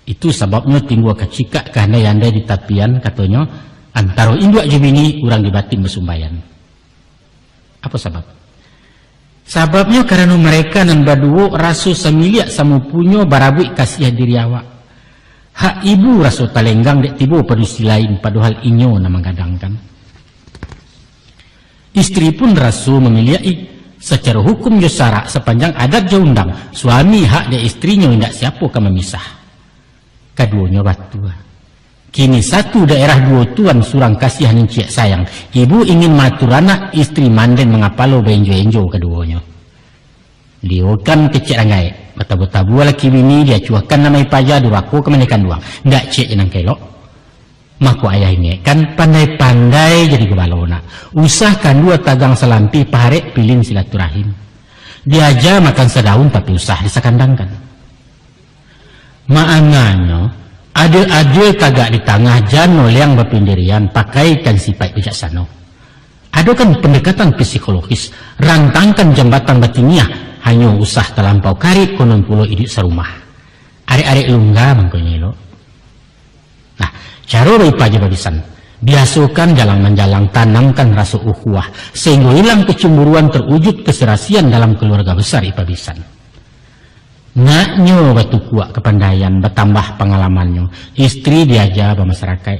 Itu sebabnya timbul kecikak karena yanda di tapian katanya antara induk jemini orang dibatin bersumbayan. Apa sebab? Sebabnya karena mereka nan baduo rasu semiliak samupunyo barabui kasih diri awak. Hak ibu rasu talenggang dek tibo padusi lain padahal inyo na menggadangkan. Istri pun rasu memiliki secara hukum josara sepanjang adat jaundang suami hak dia istrinya tidak siapa akan memisah. Keduanya batua. Kini satu daerah dua tuan surang kasihan ciak sayang. Ibu ingin matur anak, istri manden mengapalo benjo-enjo keduanya. Diokan kecek rangai. Bata-bata laki bini dia cuakan namai paja duraku kemenekan duang. Nggak cek jenang kelok. Maku ayah ini kan pandai-pandai jadi gebalona. Usahkan 2 tagang selampi paharek pilin silaturahim. Diaja makan sedaun tapi usah disakandangkan. Maanganyo adil-adil tagak di tengah jano yang berpindirian pakaikan sifat bijaksana. Ada kan pendekatan psikologis, rantangkan jambatan batiniah hanya usah terlampau karit konon pulau hidup serumah. Arek-arek lungga mangkonyelo. Nah, cara beripaja babisan, biasakan jalang-menjalang tanamkan rasa ukhuwah sehingga hilang kecemburuan terwujud keserasian dalam keluarga besar ipabisan. Naknyo batu kuat kepandaian bertambah pengalamannya. Istri diajar masyarakat.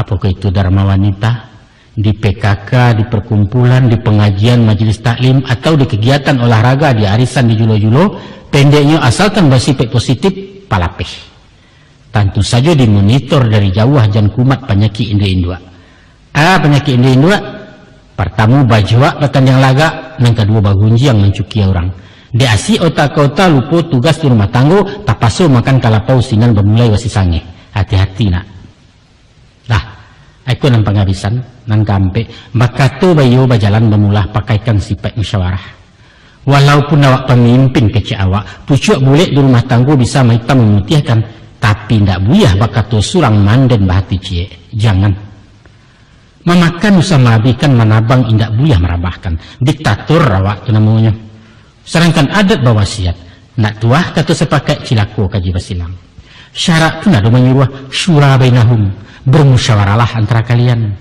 Apakah itu dharma wanita, di PKK, di perkumpulan, di pengajian majelis taklim atau di kegiatan olahraga, di arisan, di julo-julo, pendeknya asalkan bersifat positif palapeh. Tentu saja dimonitor dari jauh jan kumat penyakit indua-indua. Penyakit indua-indua pertama bajwa batang yang laga, yang kedua bagunji yang mencuki orang. Di asi otak-otak lupa tugas di rumah tangga, tapaso makan kalapau sinan bermulai wasi sange. Hati-hati nak. Nah, aku nang penghabisan, nang kampe, maka tu bayo bajalan bermulah pakaikan sifat musyawarah. Walaupun awak pemimpin kecil awak, pucuk bulik di rumah tangga bisa maita memutihkan, tapi ndak buyah bakato surang manden bahati cie. Jangan. Memakan usah merabikan manabang indak buyah merabahkan. Diktator awak tu namanya. Sedangkan adat bawasiat, nak tuah kata sepakat cilako kaji basilang. Syarat tu nak menyuruh syura bainahum, bermusyawaralah antara kalian.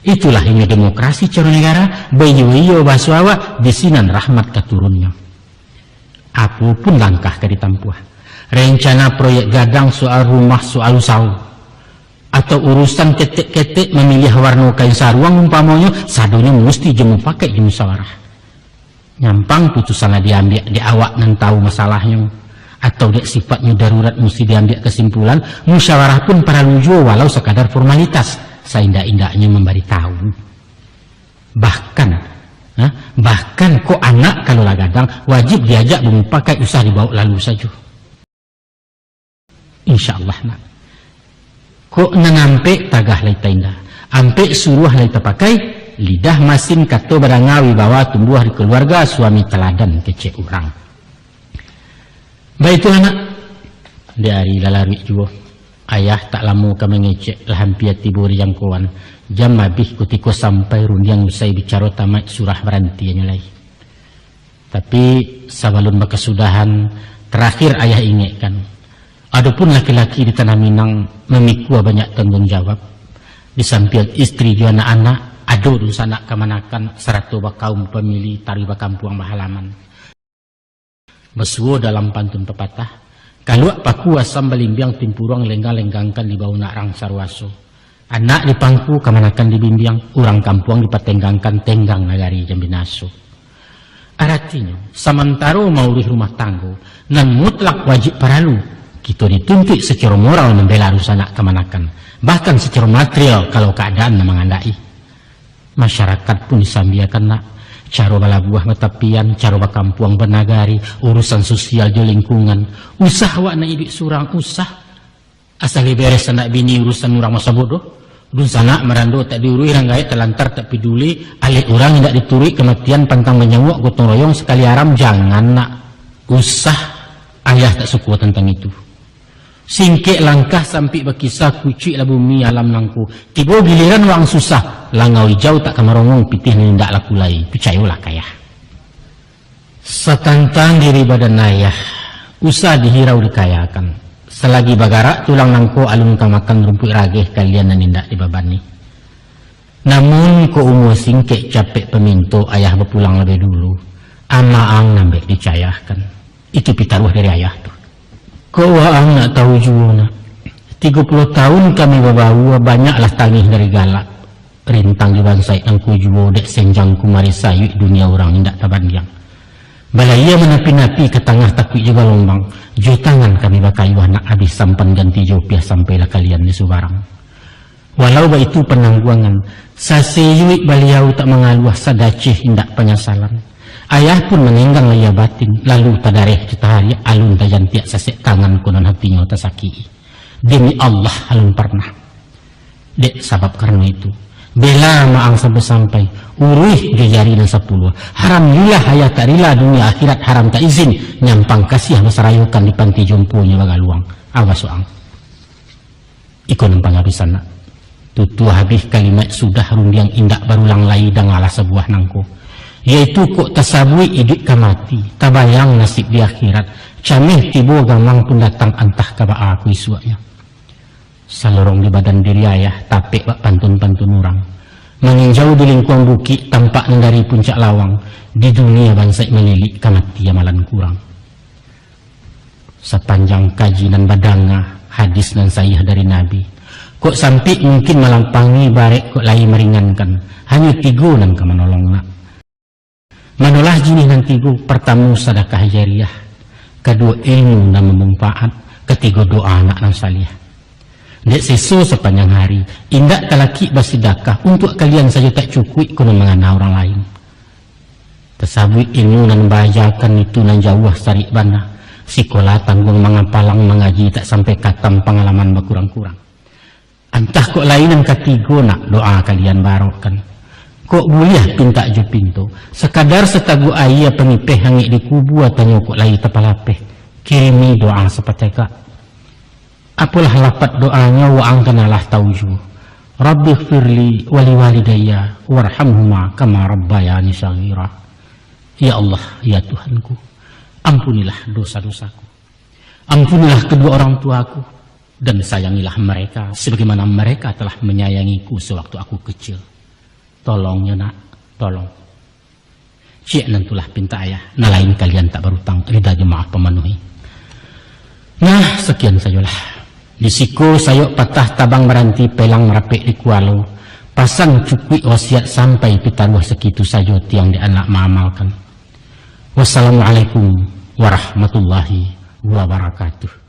Itulah ini demokrasi cara negara, bayu-bayu bahasa awak disinan rahmat keturunnya. Apapun langkah ke ditampuh. Rencana proyek gadang soal rumah soal usaha. Atau urusan ketek-ketek memilih warna kain saruang umpamanya, sadonya mesti jemu pakai di musyawarah. Nyampang putusannya diambil di awak nan tahu masalahnya. Atau dek sifatnya darurat mesti diambil kesimpulan, musyawarah pun para lujo walau sekadar formalitas. Seindah-indahnya memberitahu. Bahkan kok anak kalau lagadang wajib diajak memakai usaha dibawa lalu saja. Insyaallah nak. Kok nanampe tagah lai tainda. Ampe suruh lai terpakai lidah masin kato barangawi bawa tumbuh di keluarga suami teladan kecek orang. Baiklah nak. Dari lalari juga. Ayah tak lama kami ngecek hampir tiba di jangkauan. Jam habis ketika sampai rundiang usai bicara tamat surah berhenti nyalai. Tapi sebelum berkesudahan terakhir ayah ingatkan. Adapun laki-laki di Tanah Minang memikul banyak tanggung jawab. Di samping istri dan anak-anak ada urusan nak kemanakan seratu kaum pemilih tari bakampung bahalaman. Bersuara dalam pantun pepatah. Kalau paku asam belimbiang timpurang lenggang-lenggangkan di bau nak rang sarwaso. Anak di pangku kemanakan di bimbiang, orang kampung dipatenggangkan tenggang nagari jambinaso. Artinya, sementara mau di rumah tangga, nan mutlak wajib paralu, kita dituntut secara moral membela urusan anak kemanakan, bahkan secara material kalau keadaan mengandai. Masyarakat pun disambiakan nak. Cara bala buah matapian, cara bakampuang bernagari, urusan sosial di lingkungan. Usah wak na hidup surang, usah. Asal beres anak bini urusan orang masa bodoh. Dun sana merando tak diurui ranggai telantar tak peduli. Alik orang tidak dituri kematian pantang menyawak gotong royong sekali aram. Jangan nak. Usah. Ayah tak suka tentang itu. Singkek langkah sampai berkisah kucik lah bumi alam nangku. Tiba giliran wang susah. Langau hijau tak kamarongong pitih nindak laku lai. Percayalah kayah. Setantang diri badan ayah. Usah dihirau dikayakan. Selagi bagarak tulang nangko alun kang makan rumput rageh kalian nindak dibabani. Namun ko umur singkek capek peminto ayah berpulang lebih dulu. Amaang nambah dicayahkan. Itu pitaruh dari ayah tuh. Kau waang nak tahu juga nak. 30 tahun kami bawa banyaklah tangih dari galak. Rintang di bansai angku juga dek senjang kumari sayu dunia orang indak tabandiang. Balaya menapi-napi ke tengah takut juga lombang. Jutangan kami bakayuh nak habis sampan ganti jopiah sampailah kalian di Subarang. Walau itu penangguangan, saseyuik baliau tak mengaluah sadacih indak penyesalan. Ayah pun menenggang laya batin, lalu tadareh citahari alun tajan tiak sasek tangan konon hatinya tasaki. Demi Allah alun pernah. Dek sabab karena itu. Bela maang sampai-sampai. Urih jari dan 10. Haram yulah ayah tak rila dunia akhirat haram tak izin. Nyampang kasih masarayukan di panti jomponya bagaluang. Awas soang. Iko nempang habis anak. Tutu habis kalimat sudah rundiang indak barulang lai dan ngalah sebuah nangko. Yaitu kok tasabui hidup kamati, tabayang nasib di akhirat. Camih tibo gamang pun datang antah kaba aku isuanya. Salorong di badan diri ayah, tapek bak pantun-pantun orang. Menginjau di lingkuang bukit, tampak dari puncak lawang. Di dunia bansai melilik kamati amalan kurang. Sepanjang kaji dan badanga, hadis dan sayah dari Nabi. Kok sampai mungkin melampangi barek kok lain meringankan. Hanya 3 nan kemanolong nak. Manolah jinih nanti gu, pertama sedekah jariah, kedua ilmu dan memanfaat, ketiga doa anak dan salih. Dek sesu sepanjang hari, indak talaki bersedekah untuk kalian saja tak cukup kena mengana orang lain. Tersabui ilmu dan bahajakan itu nan jauh sarik bana, sekolah tanggung mengapalang mengaji tak sampai katam pengalaman berkurang-kurang. Antah kok lain yang ketiga nak doa kalian barokkan. kok buliah pinta jo pintu sekadar setagu ayah pengipeh hangi di kubu atau kok lagi tepalapeh kirimi doa sepateka apalah lapat doanya wa angkanalah tauju Rabbi firli wali walidayya warhamhuma kama rabbayani saghira. Ya Allah, ya Tuhanku, ampunilah dosa-dosaku, ampunilah kedua orang tuaku, dan sayangilah mereka sebagaimana mereka telah menyayangiku sewaktu aku kecil. Tolong ya nak, tolong. Cik nantulah pinta ayah, nah lain kalian tak berutang, rida jemaah pemenuhi. Nah, sekian sajalah. Di siku sayok patah tabang meranti pelang merapik di kualo, pasang cukui wasiat sampai pitaruh segitu saja tiang di anak mengamalkan. Wassalamualaikum warahmatullahi wabarakatuh.